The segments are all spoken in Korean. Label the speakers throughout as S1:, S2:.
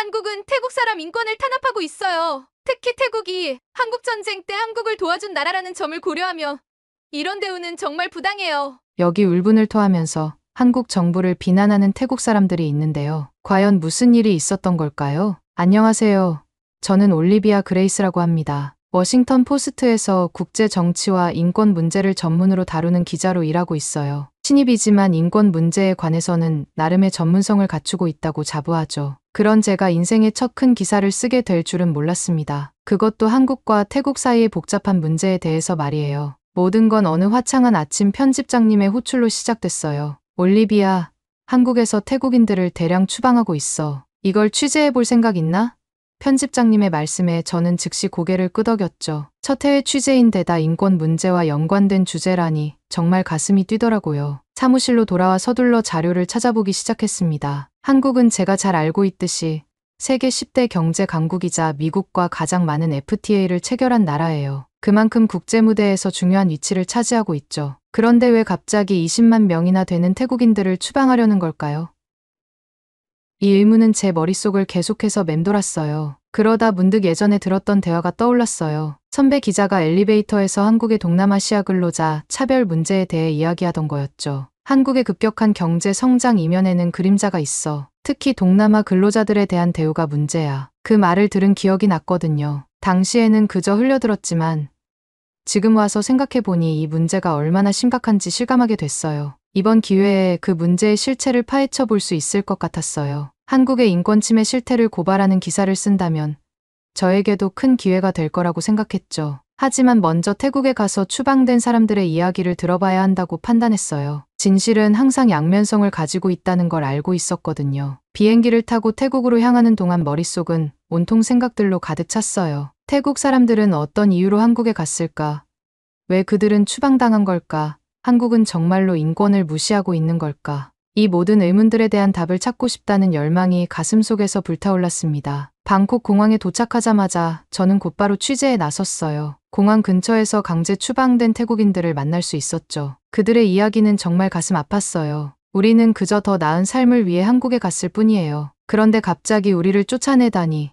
S1: 한국은 태국 사람 인권을 탄압하고 있어요. 특히 태국이 한국 전쟁 때 한국을 도와준 나라라는 점을 고려하며 이런 대우는 정말 부당해요.
S2: 여기 울분을 토하면서 한국 정부를 비난하는 태국 사람들이 있는데요. 과연 무슨 일이 있었던 걸까요? 안녕하세요. 저는 올리비아 그레이스라고 합니다. 워싱턴 포스트에서 국제 정치와 인권 문제를 전문으로 다루는 기자로 일하고 있어요. 신입이지만 인권 문제에 관해서는 나름의 전문성을 갖추고 있다고 자부하죠. 그런 제가 인생의 첫 큰 기사를 쓰게 될 줄은 몰랐습니다. 그것도 한국과 태국 사이의 복잡한 문제에 대해서 말이에요. 모든 건 어느 화창한 아침 편집장님의 호출로 시작됐어요. 올리비아, 한국에서 태국인들을 대량 추방하고 있어. 이걸 취재해 볼 생각 있나? 편집장님의 말씀에 저는 즉시 고개를 끄덕였죠. 첫 해외 취재인데다 인권 문제와 연관된 주제라니 정말 가슴이 뛰더라고요. 사무실로 돌아와 서둘러 자료를 찾아보기 시작했습니다. 한국은 제가 잘 알고 있듯이 세계 10대 경제 강국이자 미국과 가장 많은 FTA를 체결한 나라예요. 그만큼 국제 무대에서 중요한 위치를 차지하고 있죠. 그런데 왜 갑자기 20만 명이나 되는 태국인들을 추방하려는 걸까요? 이 의문은 제 머릿속을 계속해서 맴돌았어요. 그러다 문득 예전에 들었던 대화가 떠올랐어요. 선배 기자가 엘리베이터에서 한국의 동남아시아 근로자 차별 문제에 대해 이야기하던 거였죠. 한국의 급격한 경제 성장 이면에는 그림자가 있어. 특히 동남아 근로자들에 대한 대우가 문제야. 그 말을 들은 기억이 났거든요. 당시에는 그저 흘려들었지만 지금 와서 생각해보니 이 문제가 얼마나 심각한지 실감하게 됐어요. 이번 기회에 그 문제의 실체를 파헤쳐 볼 수 있을 것 같았어요. 한국의 인권 침해 실태를 고발하는 기사를 쓴다면 저에게도 큰 기회가 될 거라고 생각했죠. 하지만 먼저 태국에 가서 추방된 사람들의 이야기를 들어봐야 한다고 판단했어요. 진실은 항상 양면성을 가지고 있다는 걸 알고 있었거든요. 비행기를 타고 태국으로 향하는 동안 머릿속은 온통 생각들로 가득 찼어요. 태국 사람들은 어떤 이유로 한국에 갔을까? 왜 그들은 추방당한 걸까? 한국은 정말로 인권을 무시하고 있는 걸까? 이 모든 의문들에 대한 답을 찾고 싶다는 열망이 가슴속에서 불타올랐습니다. 방콕 공항에 도착하자마자 저는 곧바로 취재에 나섰어요. 공항 근처에서 강제 추방된 태국인들을 만날 수 있었죠. 그들의 이야기는 정말 가슴 아팠어요. 우리는 그저 더 나은 삶을 위해 한국에 갔을 뿐이에요. 그런데 갑자기 우리를 쫓아내다니.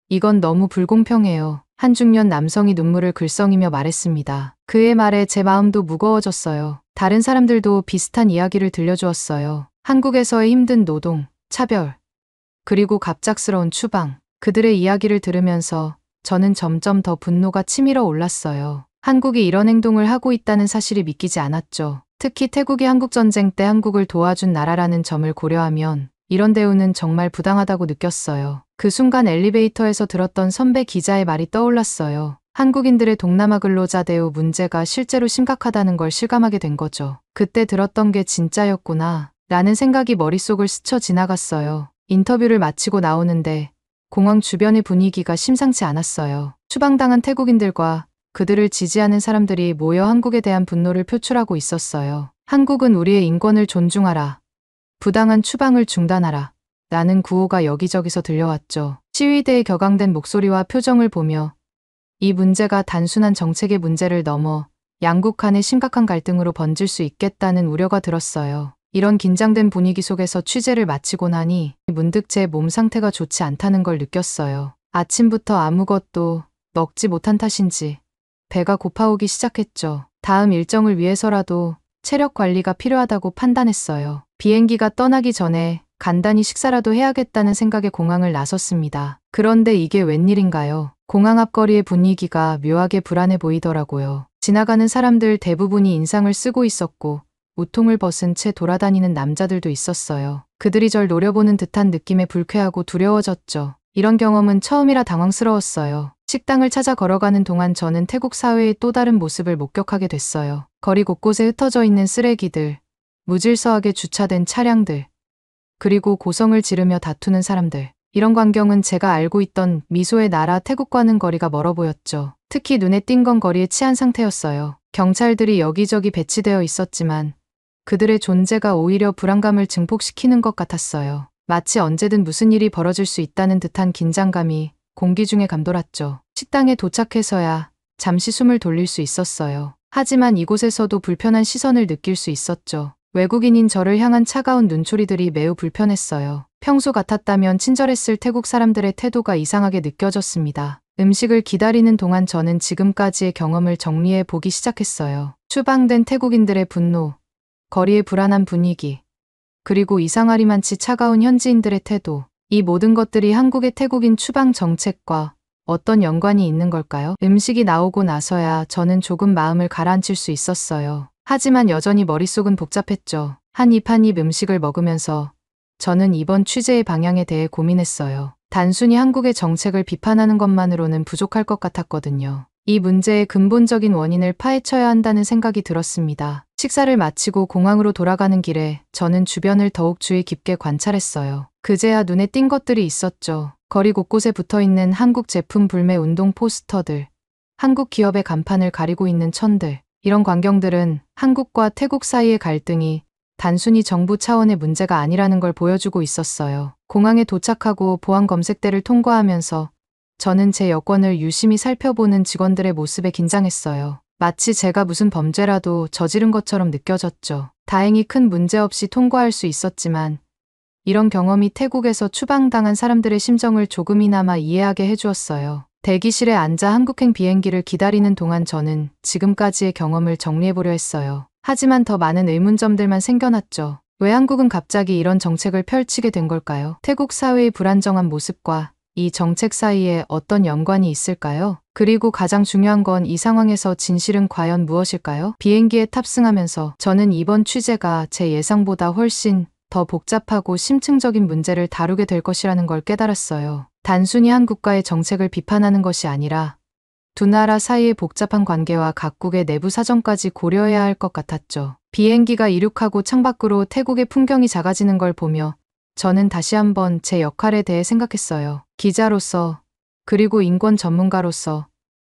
S2: 이건 너무 불공평해요. 한 중년 남성이 눈물을 글썽이며 말했습니다. 그의 말에 제 마음도 무거워졌어요. 다른 사람들도 비슷한 이야기를 들려주었어요. 한국에서의 힘든 노동, 차별, 그리고 갑작스러운 추방. 그들의 이야기를 들으면서 저는 점점 더 분노가 치밀어 올랐어요. 한국이 이런 행동을 하고 있다는 사실이 믿기지 않았죠. 특히 태국이 한국전쟁 때 한국을 도와준 나라라는 점을 고려하면 이런 대우는 정말 부당하다고 느꼈어요. 그 순간 엘리베이터에서 들었던 선배 기자의 말이 떠올랐어요. 한국인들의 동남아 근로자 대우 문제가 실제로 심각하다는 걸 실감하게 된 거죠. 그때 들었던 게 진짜였구나 라는 생각이 머릿속을 스쳐 지나갔어요. 인터뷰를 마치고 나오는데 공항 주변의 분위기가 심상치 않았어요. 추방당한 태국인들과 그들을 지지하는 사람들이 모여 한국에 대한 분노를 표출하고 있었어요. 한국은 우리의 인권을 존중하라. 부당한 추방을 중단하라. 라는 구호가 여기저기서 들려왔죠. 시위대의 격앙된 목소리와 표정을 보며 이 문제가 단순한 정책의 문제를 넘어 양국 간의 심각한 갈등으로 번질 수 있겠다는 우려가 들었어요. 이런 긴장된 분위기 속에서 취재를 마치고 나니 문득 제 몸 상태가 좋지 않다는 걸 느꼈어요. 아침부터 아무것도 먹지 못한 탓인지 배가 고파오기 시작했죠. 다음 일정을 위해서라도 체력 관리가 필요하다고 판단했어요. 비행기가 떠나기 전에 간단히 식사라도 해야겠다는 생각에 공항을 나섰습니다. 그런데 이게 웬일인가요? 공항 앞거리의 분위기가 묘하게 불안해 보이더라고요. 지나가는 사람들 대부분이 인상을 쓰고 있었고 우통을 벗은 채 돌아다니는 남자들도 있었어요. 그들이 절 노려보는 듯한 느낌에 불쾌하고 두려워졌죠. 이런 경험은 처음이라 당황스러웠어요. 식당을 찾아 걸어가는 동안 저는 태국 사회의 또 다른 모습을 목격하게 됐어요. 거리 곳곳에 흩어져 있는 쓰레기들, 무질서하게 주차된 차량들, 그리고 고성을 지르며 다투는 사람들. 이런 광경은 제가 알고 있던 미소의 나라 태국과는 거리가 멀어 보였죠. 특히 눈에 띈 건 거리의 치안 상태였어요. 경찰들이 여기저기 배치되어 있었지만 그들의 존재가 오히려 불안감을 증폭시키는 것 같았어요. 마치 언제든 무슨 일이 벌어질 수 있다는 듯한 긴장감이 공기 중에 감돌았죠. 식당에 도착해서야 잠시 숨을 돌릴 수 있었어요. 하지만 이곳에서도 불편한 시선을 느낄 수 있었죠. 외국인인 저를 향한 차가운 눈초리들이 매우 불편했어요. 평소 같았다면 친절했을 태국 사람들의 태도가 이상하게 느껴졌습니다. 음식을 기다리는 동안 저는 지금까지의 경험을 정리해 보기 시작했어요. 추방된 태국인들의 분노, 거리의 불안한 분위기, 그리고 이상하리만치 차가운 현지인들의 태도. 이 모든 것들이 한국의 태국인 추방 정책과 어떤 연관이 있는 걸까요? 음식이 나오고 나서야 저는 조금 마음을 가라앉힐 수 있었어요. 하지만 여전히 머릿속은 복잡했죠. 한 입 한 입 음식을 먹으면서 저는 이번 취재의 방향에 대해 고민했어요. 단순히 한국의 정책을 비판하는 것만으로는 부족할 것 같았거든요. 이 문제의 근본적인 원인을 파헤쳐야 한다는 생각이 들었습니다. 식사를 마치고 공항으로 돌아가는 길에 저는 주변을 더욱 주의 깊게 관찰했어요. 그제야 눈에 띈 것들이 있었죠. 거리 곳곳에 붙어있는 한국 제품 불매 운동 포스터들, 한국 기업의 간판을 가리고 있는 천들. 이런 광경들은 한국과 태국 사이의 갈등이 단순히 정부 차원의 문제가 아니라는 걸 보여주고 있었어요. 공항에 도착하고 보안 검색대를 통과하면서 저는 제 여권을 유심히 살펴보는 직원들의 모습에 긴장했어요. 마치 제가 무슨 범죄라도 저지른 것처럼 느껴졌죠. 다행히 큰 문제 없이 통과할 수 있었지만 이런 경험이 태국에서 추방당한 사람들의 심정을 조금이나마 이해하게 해주었어요. 대기실에 앉아 한국행 비행기를 기다리는 동안 저는 지금까지의 경험을 정리해보려 했어요. 하지만 더 많은 의문점들만 생겨났죠. 왜 한국은 갑자기 이런 정책을 펼치게 된 걸까요? 태국 사회의 불안정한 모습과 이 정책 사이에 어떤 연관이 있을까요? 그리고 가장 중요한 건 이 상황에서 진실은 과연 무엇일까요? 비행기에 탑승하면서 저는 이번 취재가 제 예상보다 훨씬 더 복잡하고 심층적인 문제를 다루게 될 것이라는 걸 깨달았어요. 단순히 한 국가의 정책을 비판하는 것이 아니라 두 나라 사이의 복잡한 관계와 각국의 내부 사정까지 고려해야 할 것 같았죠. 비행기가 이륙하고 창밖으로 태국의 풍경이 작아지는 걸 보며 저는 다시 한번 제 역할에 대해 생각했어요. 기자로서, 그리고 인권 전문가로서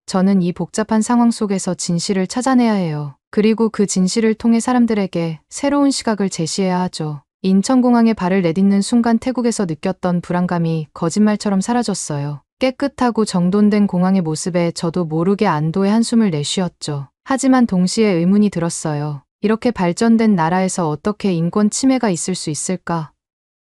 S2: 저는 이 복잡한 상황 속에서 진실을 찾아내야 해요. 그리고 그 진실을 통해 사람들에게 새로운 시각을 제시해야 하죠. 인천공항에 발을 내딛는 순간 태국에서 느꼈던 불안감이 거짓말처럼 사라졌어요. 깨끗하고 정돈된 공항의 모습에 저도 모르게 안도의 한숨을 내쉬었죠. 하지만 동시에 의문이 들었어요. 이렇게 발전된 나라에서 어떻게 인권 침해가 있을 수 있을까?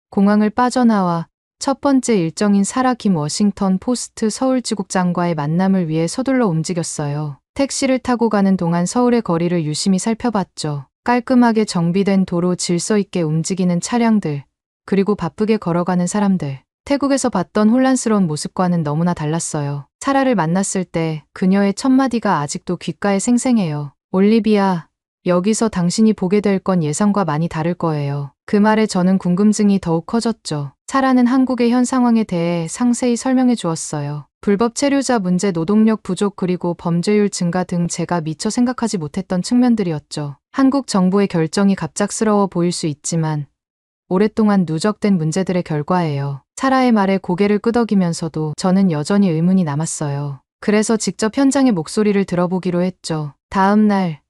S2: 공항을 빠져나와 첫 번째 일정인 사라 김 워싱턴 포스트 서울지국장과의 만남을 위해 서둘러 움직였어요. 택시를 타고 가는 동안 서울의 거리를 유심히 살펴봤죠. 깔끔하게 정비된 도로, 질서 있게 움직이는 차량들, 그리고 바쁘게 걸어가는 사람들. 태국에서 봤던 혼란스러운 모습과는 너무나 달랐어요. 사라를 만났을 때 그녀의 첫 마디가 아직도 귓가에 생생해요. 올리비아, 여기서 당신이 보게 될 건 예상과 많이 다를 거예요. 그 말에 저는 궁금증이 더욱 커졌죠. 사라는 한국의 현 상황에 대해 상세히 설명해 주었어요. 불법 체류자 문제, 노동력 부족, 그리고 범죄율 증가 등 제가 미처 생각하지 못했던 측면들이었죠. 한국 정부의 결정이 갑작스러워 보일 수 있지만 오랫동안 누적된 문제들의 결과예요. 사라의 말에 고개를 끄덕이면서도 저는 여전히 의문이 남았어요. 그래서 직접 현장의 목소리를 들어보기로 했죠. 다음 날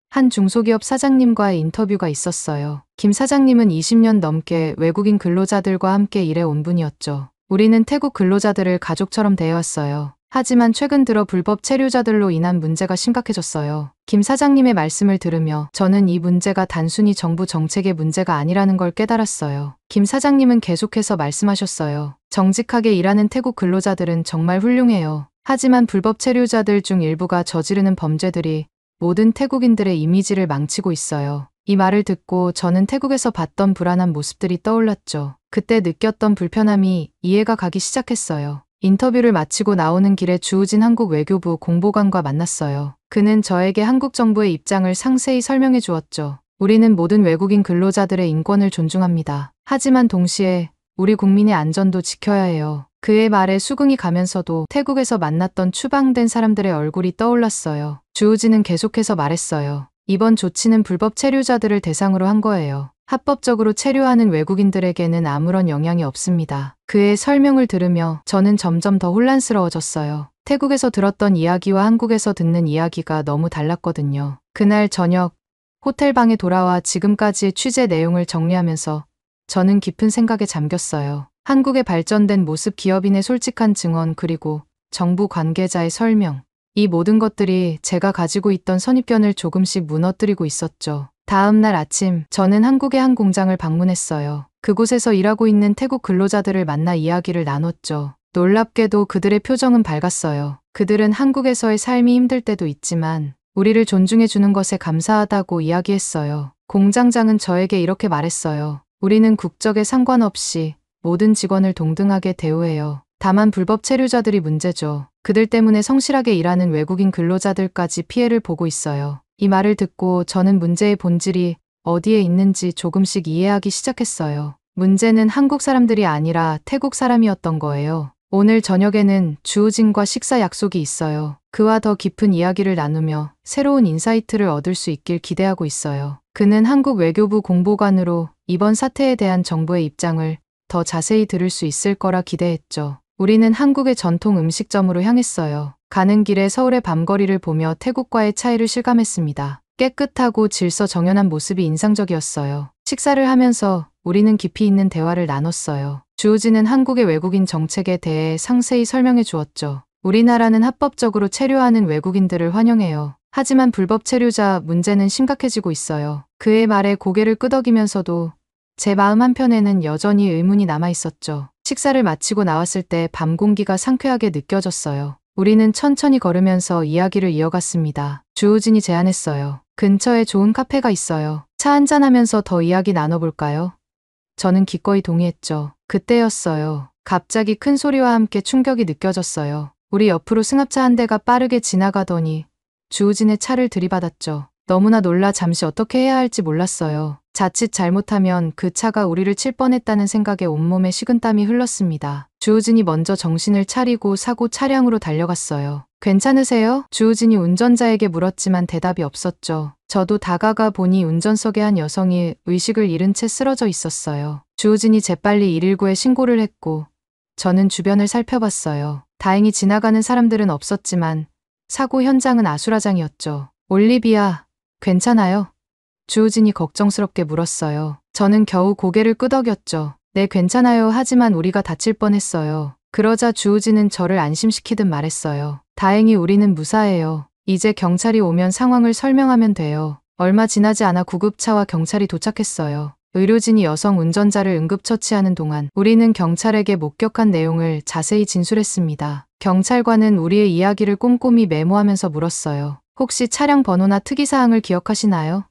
S2: 한 중소기업 사장님과의 인터뷰가 있었어요. 김 사장님은 20년 넘게 외국인 근로자들과 함께 일해온 분이었죠. 우리는 태국 근로자들을 가족처럼 대해왔어요. 하지만 최근 들어 불법 체류자들로 인한 문제가 심각해졌어요. 김 사장님의 말씀을 들으며 저는 이 문제가 단순히 정부 정책의 문제가 아니라는 걸 깨달았어요. 김 사장님은 계속해서 말씀하셨어요. 정직하게 일하는 태국 근로자들은 정말 훌륭해요. 하지만 불법 체류자들 중 일부가 저지르는 범죄들이 모든 태국인들의 이미지를 망치고 있어요. 이 말을 듣고 저는 태국에서 봤던 불안한 모습들이 떠올랐죠. 그때 느꼈던 불편함이 이해가 가기 시작했어요. 인터뷰를 마치고 나오는 길에 주우진 한국 외교부 공보관과 만났어요. 그는 저에게 한국 정부의 입장을 상세히 설명해 주었죠. 우리는 모든 외국인 근로자들의 인권을 존중합니다. 하지만 동시에 우리 국민의 안전도 지켜야 해요. 그의 말에 수긍이 가면서도 태국에서 만났던 추방된 사람들의 얼굴이 떠올랐어요. 주우진은 계속해서 말했어요. 이번 조치는 불법 체류자들을 대상으로 한 거예요. 합법적으로 체류하는 외국인들에게는 아무런 영향이 없습니다. 그의 설명을 들으며 저는 점점 더 혼란스러워졌어요. 태국에서 들었던 이야기와 한국에서 듣는 이야기가 너무 달랐거든요. 그날 저녁 호텔방에 돌아와 지금까지의 취재 내용을 정리하면서 저는 깊은 생각에 잠겼어요. 한국의 발전된 모습, 기업인의 솔직한 증언, 그리고 정부 관계자의 설명. 이 모든 것들이 제가 가지고 있던 선입견을 조금씩 무너뜨리고 있었죠. 다음 날 아침, 저는 한국의 한 공장을 방문했어요. 그곳에서 일하고 있는 태국 근로자들을 만나 이야기를 나눴죠. 놀랍게도 그들의 표정은 밝았어요. 그들은 한국에서의 삶이 힘들 때도 있지만 우리를 존중해주는 것에 감사하다고 이야기했어요. 공장장은 저에게 이렇게 말했어요. 우리는 국적에 상관없이 모든 직원을 동등하게 대우해요. 다만 불법 체류자들이 문제죠. 그들 때문에 성실하게 일하는 외국인 근로자들까지 피해를 보고 있어요. 이 말을 듣고 저는 문제의 본질이 어디에 있는지 조금씩 이해하기 시작했어요. 문제는 한국 사람들이 아니라 태국 사람이었던 거예요. 오늘 저녁에는 주우진과 식사 약속이 있어요. 그와 더 깊은 이야기를 나누며 새로운 인사이트를 얻을 수 있길 기대하고 있어요. 그는 한국 외교부 공보관으로 이번 사태에 대한 정부의 입장을 더 자세히 들을 수 있을 거라 기대했죠. 우리는 한국의 전통 음식점으로 향했어요. 가는 길에 서울의 밤거리를 보며 태국과의 차이를 실감했습니다. 깨끗하고 질서 정연한 모습이 인상적이었어요. 식사를 하면서 우리는 깊이 있는 대화를 나눴어요. 주우진은 한국의 외국인 정책에 대해 상세히 설명해 주었죠. 우리나라는 합법적으로 체류하는 외국인들을 환영해요. 하지만 불법 체류자 문제는 심각해지고 있어요. 그의 말에 고개를 끄덕이면서도 제 마음 한편에는 여전히 의문이 남아 있었죠. 식사를 마치고 나왔을 때 밤 공기가 상쾌하게 느껴졌어요. 우리는 천천히 걸으면서 이야기를 이어갔습니다. 주우진이 제안했어요. 근처에 좋은 카페가 있어요. 차 한잔하면서 더 이야기 나눠볼까요? 저는 기꺼이 동의했죠. 그때였어요. 갑자기 큰 소리와 함께 충격이 느껴졌어요. 우리 옆으로 승합차 한 대가 빠르게 지나가더니 주우진의 차를 들이받았죠. 너무나 놀라 잠시 어떻게 해야 할지 몰랐어요. 자칫 잘못하면 그 차가 우리를 칠 뻔했다는 생각에 온몸에 식은땀이 흘렀습니다. 주우진이 먼저 정신을 차리고 사고 차량으로 달려갔어요. 괜찮으세요? 주우진이 운전자에게 물었지만 대답이 없었죠. 저도 다가가 보니 운전석에 한 여성이 의식을 잃은 채 쓰러져 있었어요. 주우진이 재빨리 119에 신고를 했고 저는 주변을 살펴봤어요. 다행히 지나가는 사람들은 없었지만 사고 현장은 아수라장이었죠. 올리비아, 괜찮아요? 주우진이 걱정스럽게 물었어요. 저는 겨우 고개를 끄덕였죠. 네, 괜찮아요. 하지만 우리가 다칠 뻔했어요. 그러자 주우진은 저를 안심시키듯 말했어요. 다행히 우리는 무사해요. 이제 경찰이 오면 상황을 설명하면 돼요. 얼마 지나지 않아 구급차와 경찰이 도착했어요. 의료진이 여성 운전자를 응급처치하는 동안 우리는 경찰에게 목격한 내용을 자세히 진술했습니다. 경찰관은 우리의 이야기를 꼼꼼히 메모하면서 물었어요. 혹시 차량 번호나 특이사항을 기억하시나요?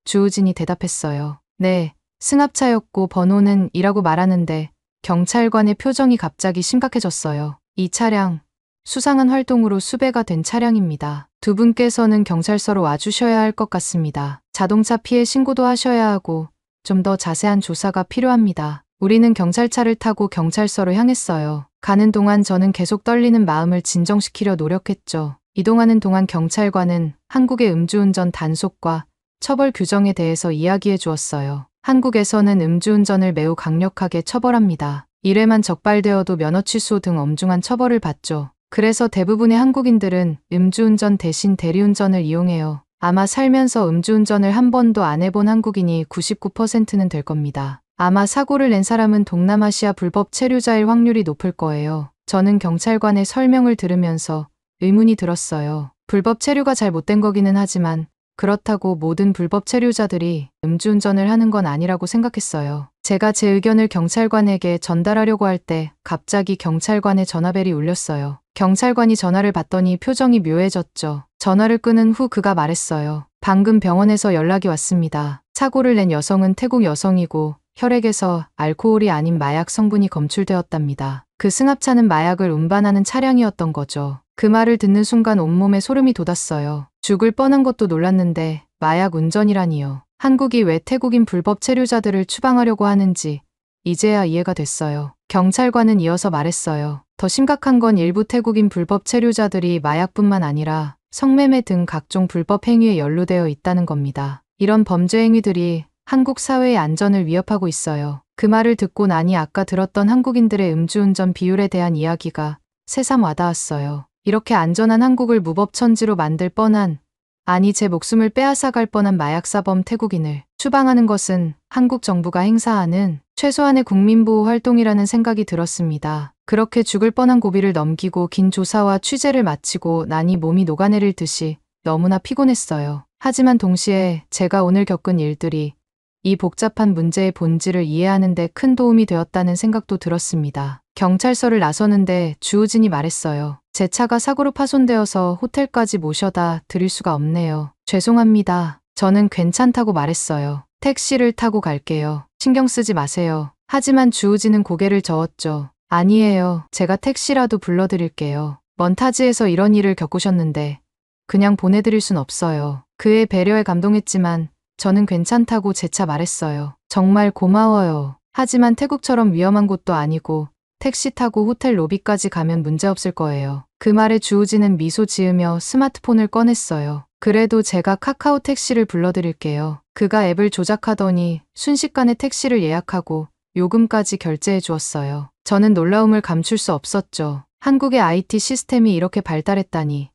S2: 주우진이 대답했어요. 네, 승합차였고 번호는 이라고 말하는데 경찰관의 표정이 갑자기 심각해졌어요. 이 차량, 수상한 활동으로 수배가 된 차량입니다. 두 분께서는 경찰서로 와주셔야 할 것 같습니다. 자동차 피해 신고도 하셔야 하고 좀 더 자세한 조사가 필요합니다. 우리는 경찰차를 타고 경찰서로 향했어요. 가는 동안 저는 계속 떨리는 마음을 진정시키려 노력했죠. 이동하는 동안 경찰관은 한국의 음주운전 단속과 처벌 규정에 대해서 이야기해 주었어요. 한국에서는 음주운전을 매우 강력하게 처벌합니다. 1회만 적발되어도 면허 취소 등 엄중한 처벌을 받죠. 그래서 대부분의 한국인들은 음주운전 대신 대리운전을 이용해요. 아마 살면서 음주운전을 한 번도 안 해본 한국인이 99%는 될 겁니다. 아마 사고를 낸 사람은 동남아시아 불법 체류자일 확률이 높을 거예요. 저는 경찰관의 설명을 들으면서 의문이 들었어요. 불법 체류가 잘 못된 거기는 하지만 그렇다고 모든 불법 체류자들이 음주운전을 하는 건 아니라고 생각했어요. 제가 제 의견을 경찰관에게 전달하려고 할 때 갑자기 경찰관의 전화벨이 울렸어요. 경찰관이 전화를 받더니 표정이 묘해졌죠. 전화를 끊은 후 그가 말했어요. 방금 병원에서 연락이 왔습니다. 사고를 낸 여성은 태국 여성이고 혈액에서 알코올이 아닌 마약 성분이 검출되었답니다. 그 승합차는 마약을 운반하는 차량이었던 거죠. 그 말을 듣는 순간 온몸에 소름이 돋았어요. 죽을 뻔한 것도 놀랐는데 마약 운전이라니요. 한국이 왜 태국인 불법 체류자들을 추방하려고 하는지 이제야 이해가 됐어요. 경찰관은 이어서 말했어요. 더 심각한 건 일부 태국인 불법 체류자들이 마약뿐만 아니라 성매매 등 각종 불법 행위에 연루되어 있다는 겁니다. 이런 범죄 행위들이 한국 사회의 안전을 위협하고 있어요. 그 말을 듣고 나니 아까 들었던 한국인들의 음주운전 비율에 대한 이야기가 새삼 와닿았어요. 이렇게 안전한 한국을 무법천지로 만들 뻔한, 아니 제 목숨을 빼앗아갈 뻔한 마약사범 태국인을 추방하는 것은 한국 정부가 행사하는 최소한의 국민보호 활동이라는 생각이 들었습니다. 그렇게 죽을 뻔한 고비를 넘기고 긴 조사와 취재를 마치고 나니 몸이 녹아내릴 듯이 너무나 피곤했어요. 하지만 동시에 제가 오늘 겪은 일들이 이 복잡한 문제의 본질을 이해하는 데 큰 도움이 되었다는 생각도 들었습니다. 경찰서를 나서는데 주우진이 말했어요. 제 차가 사고로 파손되어서 호텔까지 모셔다 드릴 수가 없네요. 죄송합니다. 저는 괜찮다고 말했어요. 택시를 타고 갈게요. 신경 쓰지 마세요. 하지만 주우진은 고개를 저었죠. 아니에요. 제가 택시라도 불러드릴게요. 먼 타지에서 이런 일을 겪으셨는데 그냥 보내드릴 순 없어요. 그의 배려에 감동했지만 저는 괜찮다고 재차 말했어요. 정말 고마워요. 하지만 태국처럼 위험한 곳도 아니고 택시 타고 호텔 로비까지 가면 문제없을 거예요. 그 말에 주우진은 미소 지으며 스마트폰을 꺼냈어요. 그래도 제가 카카오 택시를 불러드릴게요. 그가 앱을 조작하더니 순식간에 택시를 예약하고 요금까지 결제해 주었어요. 저는 놀라움을 감출 수 없었죠. 한국의 IT 시스템이 이렇게 발달했다니.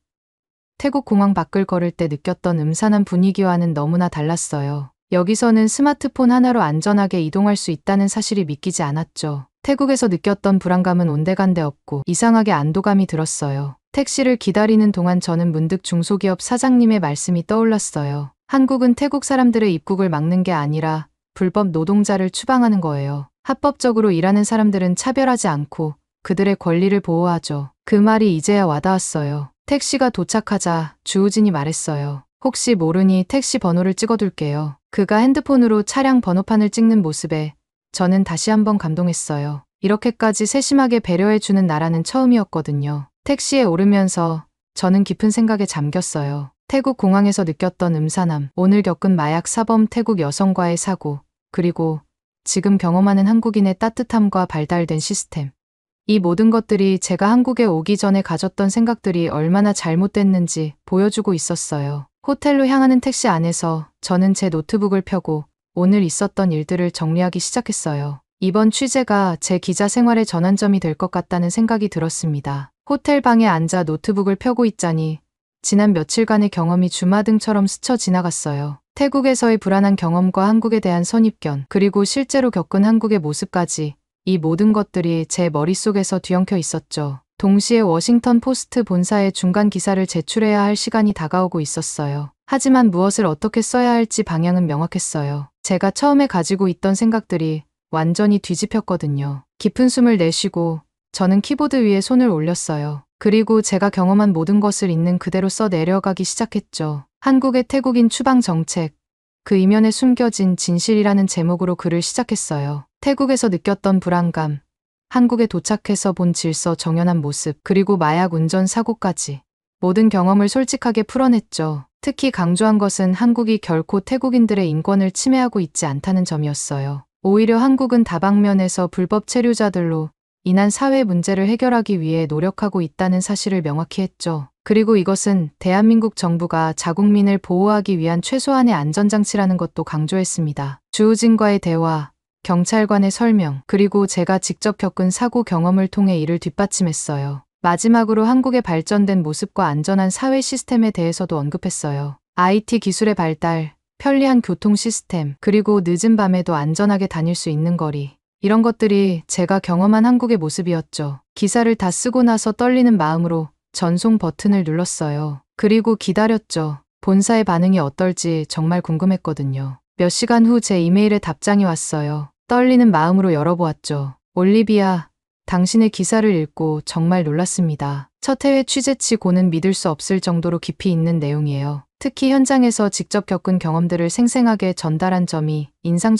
S2: 태국 공항 밖을 걸을 때 느꼈던 음산한 분위기와는 너무나 달랐어요. 여기서는 스마트폰 하나로 안전하게 이동할 수 있다는 사실이 믿기지 않았죠. 태국에서 느꼈던 불안감은 온데간데 없고 이상하게 안도감이 들었어요. 택시를 기다리는 동안 저는 문득 중소기업 사장님의 말씀이 떠올랐어요. 한국은 태국 사람들의 입국을 막는 게 아니라 불법 노동자를 추방하는 거예요. 합법적으로 일하는 사람들은 차별하지 않고 그들의 권리를 보호하죠. 그 말이 이제야 와닿았어요. 택시가 도착하자 주우진이 말했어요. 혹시 모르니 택시 번호를 찍어둘게요. 그가 핸드폰으로 차량 번호판을 찍는 모습에 저는 다시 한번 감동했어요. 이렇게까지 세심하게 배려해주는 나라는 처음이었거든요. 택시에 오르면서 저는 깊은 생각에 잠겼어요. 태국 공항에서 느꼈던 음산함, 오늘 겪은 마약 사범 태국 여성과의 사고, 그리고 지금 경험하는 한국인의 따뜻함과 발달된 시스템. 이 모든 것들이 제가 한국에 오기 전에 가졌던 생각들이 얼마나 잘못됐는지 보여주고 있었어요. 호텔로 향하는 택시 안에서 저는 제 노트북을 펴고 오늘 있었던 일들을 정리하기 시작했어요. 이번 취재가 제 기자 생활의 전환점이 될 것 같다는 생각이 들었습니다. 호텔 방에 앉아 노트북을 펴고 있자니 지난 며칠간의 경험이 주마등처럼 스쳐 지나갔어요. 태국에서의 불안한 경험과 한국에 대한 선입견, 그리고 실제로 겪은 한국의 모습까지 이 모든 것들이 제 머릿속에서 뒤엉켜 있었죠. 동시에 워싱턴 포스트 본사에 중간 기사를 제출해야 할 시간이 다가오고 있었어요. 하지만 무엇을 어떻게 써야 할지 방향은 명확했어요. 제가 처음에 가지고 있던 생각들이 완전히 뒤집혔거든요. 깊은 숨을 내쉬고 저는 키보드 위에 손을 올렸어요. 그리고 제가 경험한 모든 것을 있는 그대로 써 내려가기 시작했죠. 한국의 태국인 추방 정책, 그 이면에 숨겨진 진실이라는 제목으로 글을 시작했어요. 태국에서 느꼈던 불안감, 한국에 도착해서 본 질서 정연한 모습, 그리고 마약 운전 사고까지 모든 경험을 솔직하게 풀어냈죠. 특히 강조한 것은 한국이 결코 태국인들의 인권을 침해하고 있지 않다는 점이었어요. 오히려 한국은 다방면에서 불법 체류자들로 인한 사회 문제를 해결하기 위해 노력하고 있다는 사실을 명확히 했죠. 그리고 이것은 대한민국 정부가 자국민을 보호하기 위한 최소한의 안전장치라는 것도 강조했습니다. 주우진과의 대화, 경찰관의 설명, 그리고 제가 직접 겪은 사고 경험을 통해 이를 뒷받침했어요. 마지막으로 한국의 발전된 모습과 안전한 사회 시스템에 대해서도 언급했어요. IT 기술의 발달, 편리한 교통 시스템, 그리고 늦은 밤에도 안전하게 다닐 수 있는 거리. 이런 것들이 제가 경험한 한국의 모습이었죠. 기사를 다 쓰고 나서 떨리는 마음으로 전송 버튼을 눌렀어요. 그리고 기다렸죠. 본사의 반응이 어떨지 정말 궁금했거든요. 몇 시간 후 제 이메일에 답장이 왔어요. 떨리는 마음으로 열어보았죠. 올리비아, 당신의 기사를 읽고 정말 놀랐습니다. 첫 해외 취재치고는 믿을 수 없을 정도로 깊이 있는 내용이에요. 특히 현장에서 직접 겪은 경험들을 생생하게 전달한 점이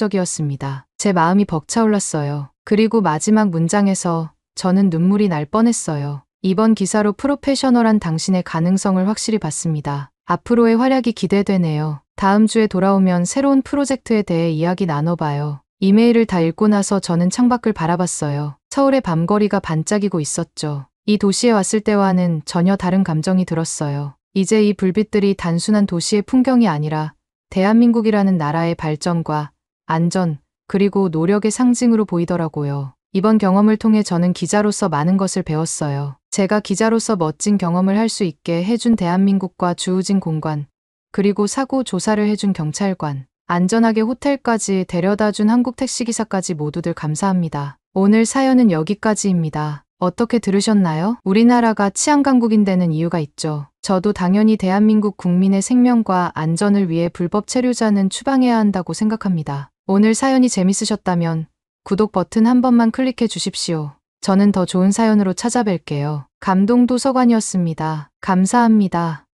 S2: 인상적이었습니다. 제 마음이 벅차올랐어요. 그리고 마지막 문장에서 저는 눈물이 날 뻔했어요. 이번 기사로 프로페셔널한 당신의 가능성을 확실히 봤습니다. 앞으로의 활약이 기대되네요. 다음 주에 돌아오면 새로운 프로젝트에 대해 이야기 나눠봐요. 이메일을 다 읽고 나서 저는 창밖을 바라봤어요. 서울의 밤거리가 반짝이고 있었죠. 이 도시에 왔을 때와는 전혀 다른 감정이 들었어요. 이제 이 불빛들이 단순한 도시의 풍경이 아니라 대한민국이라는 나라의 발전과 안전, 그리고 노력의 상징으로 보이더라고요. 이번 경험을 통해 저는 기자로서 많은 것을 배웠어요. 제가 기자로서 멋진 경험을 할 수 있게 해준 대한민국과 주우진 공관, 그리고 사고 조사를 해준 경찰관, 안전하게 호텔까지 데려다준 한국 택시기사까지 모두들 감사합니다. 오늘 사연은 여기까지입니다. 어떻게 들으셨나요? 우리나라가 치안 강국인 데는 이유가 있죠. 저도 당연히 대한민국 국민의 생명과 안전을 위해 불법 체류자는 추방해야 한다고 생각합니다. 오늘 사연이 재밌으셨다면 구독 버튼 한 번만 클릭해 주십시오. 저는 더 좋은 사연으로 찾아뵐게요. 감동도서관이었습니다. 감사합니다.